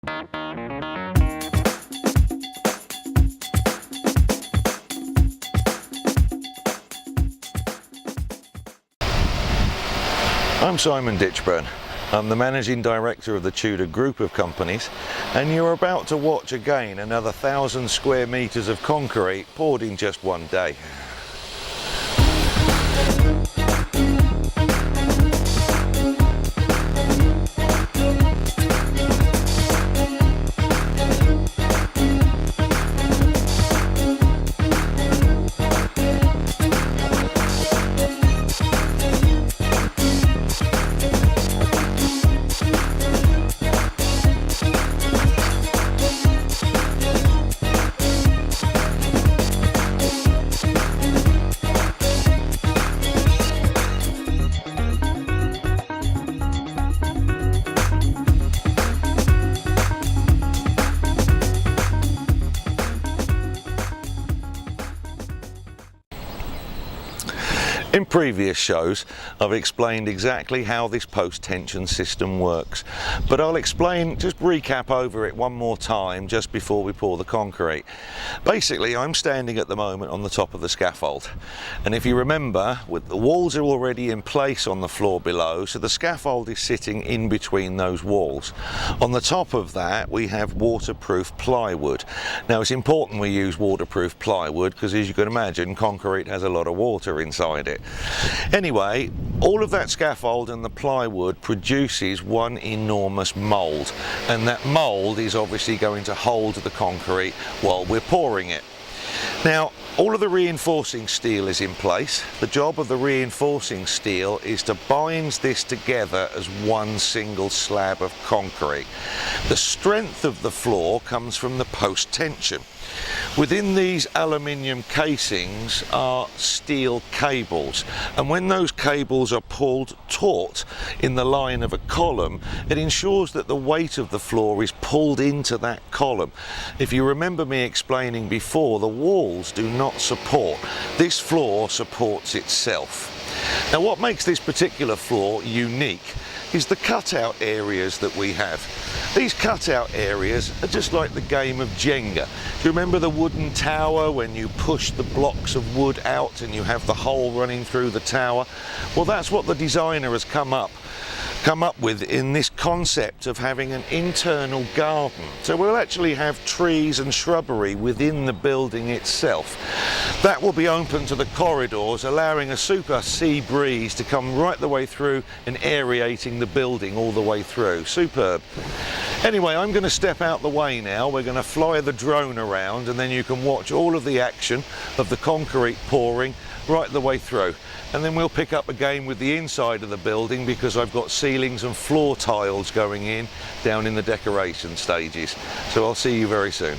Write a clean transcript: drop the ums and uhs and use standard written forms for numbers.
I'm Simon Ditchburn. I'm the Managing Director of the Tudor Group of Companies, and you're about to watch again another 1,000 square metres of concrete poured in just one day. In previous shows, I've explained exactly how this post-tension system works, but I'll just recap over it one more time just before we pour the concrete. Basically, I'm standing at the moment on the top of the scaffold, and if you remember, the walls are already in place on the floor below, so the scaffold is sitting in between those walls. On the top of that, we have waterproof plywood. Now, it's important we use waterproof plywood because, as you can imagine, concrete has a lot of water inside it. Anyway, all of that scaffold and the plywood produces one enormous mould, and that mould is obviously going to hold the concrete while we're pouring it. Now, all of the reinforcing steel is in place. The job of the reinforcing steel is to bind this together as one single slab of concrete. The strength of the floor comes from the post-tension. Within these aluminium casings are steel cables, and when those cables are pulled taut in the line of a column, it ensures that the weight of the floor is pulled into that column. If you remember me explaining before, the walls do not support. This floor supports itself. Now, what makes this particular floor unique is the cutout areas that we have. These cutout areas are just like the game of Jenga. Do you remember the wooden tower when you push the blocks of wood out and you have the hole running through the tower? Well, that's what the designer has come up with in this concept of having an internal garden. So we'll actually have trees and shrubbery within the building itself. That will be open to the corridors, allowing a super sea breeze to come right the way through and aerating the building all the way through. Superb. Anyway, I'm going to step out the way now. We're going to fly the drone around, and then you can watch all of the action of the concrete pouring right the way through. And then we'll pick up again with the inside of the building, because I've got ceilings and floor tiles going in down in the decoration stages. So I'll see you very soon.